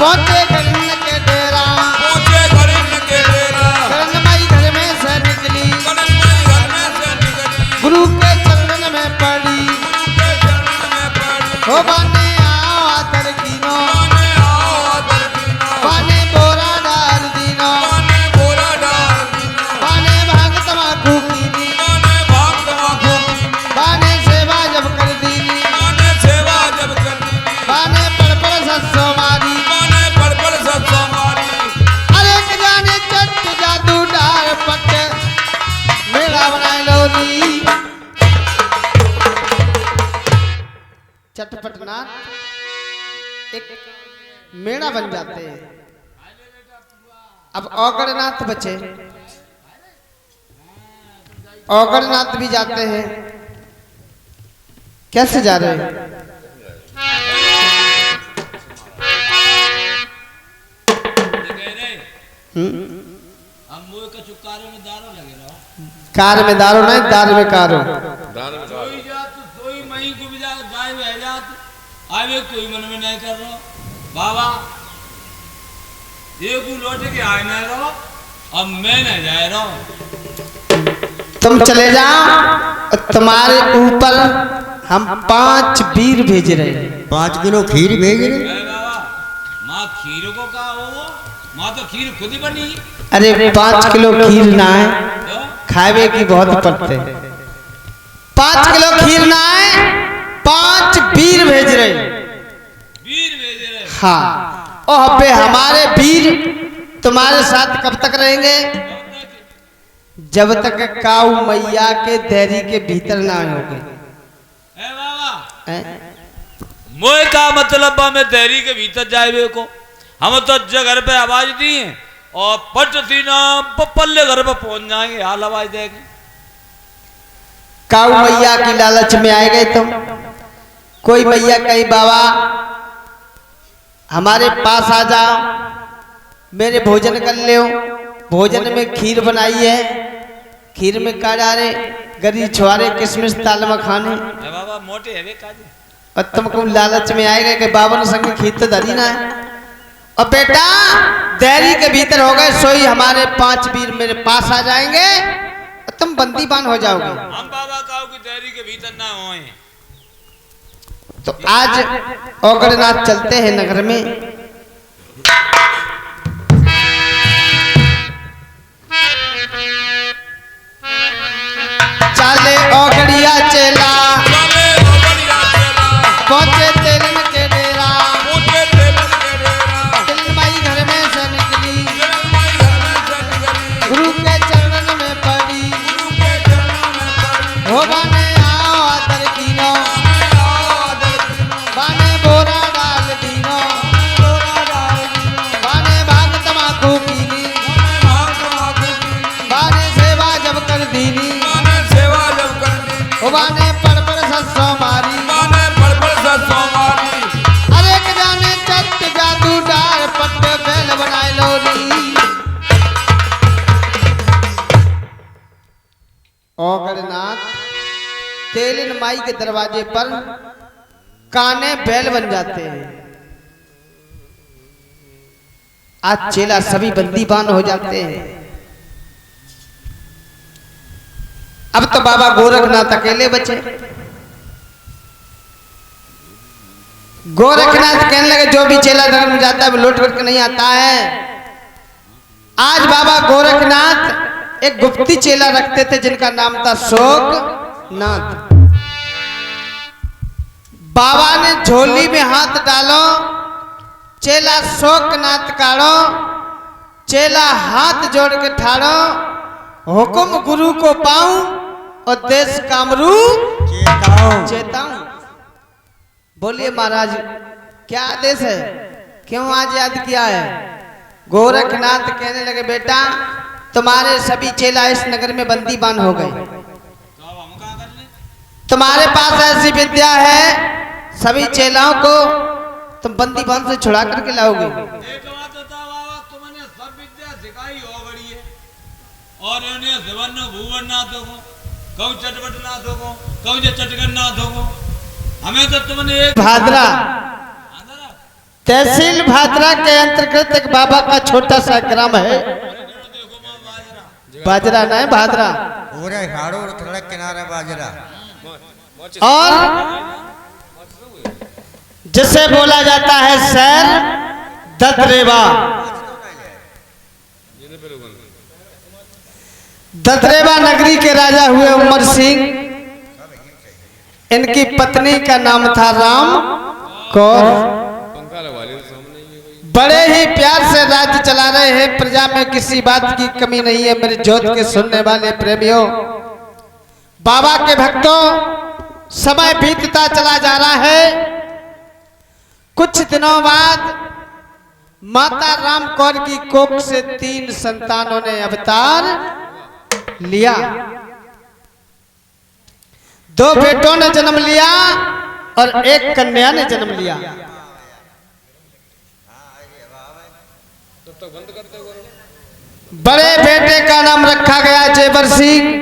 पहुंचे गरीन के डेरा, पहुंचे गरीन के डेरा, करणमाई घर में से निकली, करणमाई घर में से निकली, गुरु के चरण में पड़ी, गुरु के चरण में पड़ी, हो बाने आओ आदर कीनो, बाने आओ आदर कीनो, बाने बोरा डाल दीनो, बाने बोरा डाल दीनो, बाने भाग तमाकू कीनी, बाने भाग तमाकू कीनी, बाने सेवा जब कर दीनी, बाने सेवा जब कर दीनी, बाने पड़ सत्सो मारी, बाने पड़ सत्सो मारी, अरे एक जाने चट जादू डार पट मेला बनाए लो नी। चटपट नाथ एक मेड़ा बन जाते हैं। अब औगड़नाथ बचे, औगड़नाथ भी जाते हैं। कैसे जा रहे हैं? कार में दारो नहीं, दार में कारो। आवे कोई मन में नहीं कर रहा बाबा, ये को लौट के आए ना रहो, अब मैं नहीं जा रहा हूं। तुम चले जाओ, तुम्हारे ऊपर हम 5 वीर भेज रहे हैं। 5 किलो खीर भेज रहे। बाबा माँ खीर को कहा हो, माँ तो खीर खुद ही बनी। अरे 5 किलो खीर ना है, तो खावे की बहुत पड़ते। 5 किलो खीर ना है, 5 वीर भेज रहे। वीर भेज रहे। हाँ, और पे हमारे वीर तुम्हारे साथ कब तक रहेंगे? जब तक काऊ मैया के देरी के भीतर ना होगे। बाबा मोए का मतलब में देरी के भीतर जाए को, हम तो घर पे आवाज दी है और पट सीना पल्ले घर पे पहुंच जाएंगे, हाल आवाज देंगे। काऊ मैया की लालच में आए गए तुम। कोई मैया कही बाबा हमारे पास आ जाओ, मेरे भोजन कर ले। भोजन में खीर बनाई है, खीर में का डाले गरी छुआरे किशमिश ताल मखाने। बाबा मोटे है वे काजे, और तुमको लालच में आएगा कि बाबा ने संग खीर तो धरी ना है। और बेटा देरी के भीतर हो गए, सोई हमारे 5 वीर मेरे पास आ जाएंगे और तुम बंदीबान हो जाओगे। हम बाबा काऊ की देरी के भीतर ना होए। तो आज औगड़नाथ चलते हैं नगर में। चाले औगड़िया चेला, पहुंचे तेलन के डेरा, तिलमाई घर में से निकली, गुरु के चरण में पड़ी, हो बाने आओ आदर कीनो, बाने बोरा डाल दीनो, बाने भाग तमाकू कीनी, बाने सेवा जब कर दीनी, हो बाने पड़ सत्सो मारी, अरे एक जाने चट जादू डार पट बैल बनाए लो नी। औगड़नाथ तेलिन माई के दरवाजे पर काने बैल बन जाते हैं। आज चेला सभी बंदीबान हो जाते हैं। अब तो बाबा गोरखनाथ अकेले बचे। गोरखनाथ कहने लगे जो भी चेला धर्म में जाता है वो लौट करके नहीं आता है। आज बाबा गोरखनाथ एक गुप्ती चेला रखते थे जिनका नाम था शोकनाथ। बाबा ने झोली में हाथ डालो, चेला शोकनाथ काढ़ो, चेला हाथ जोड़ के ठाड़ो, हुक्म गुरु को पाऊं और देश कामरू चेताऊं। बोलिए महाराज क्या आदेश है, क्यों आज याद किया है? गोरखनाथ कहने लगे बेटा तुम्हारे सभी चेला इस नगर में बंदीबान हो गए। तुम्हारे पास ऐसी विद्या है, सभी चेलाओं को तुम बंदीबान से छुड़ा करके लाओगे। एक बात बताओ बाबा, तुमने सब विद्या सिखाई हो बड़ी है और इन्हें जवन भूवन ना दो, कहूँ चटपट ना दो, कहूँ चटकर ना दो। हमें तो तुमने एक भाद्रा तहसील भादरा के अंतर्गत एक बाबा का छोटा सा ग्राम है, बाजरा नहीं भादरा, पूरे हाड़ो सड़क किनारे बाजरा। और जिसे बोला जाता है शहर ददरेवा। ददरेवा नगरी के राजा हुए उमर सिंह। इनकी पत्नी का नाम था राम कौर। बड़े ही प्यार से राज्य चला रहे हैं, प्रजा में किसी बात की कमी नहीं है। मेरे जोत के सुनने वाले प्रेमियों, बाबा के भक्तों, समय बीतता चला जा रहा है। कुछ दिनों बाद माता राम कौर की कोख से 3 संतानों ने अवतार लिया। 2 बेटों ने जन्म लिया और 1 कन्या ने जन्म लिया। बड़े बेटे का नाम रखा गया जेवर सिंह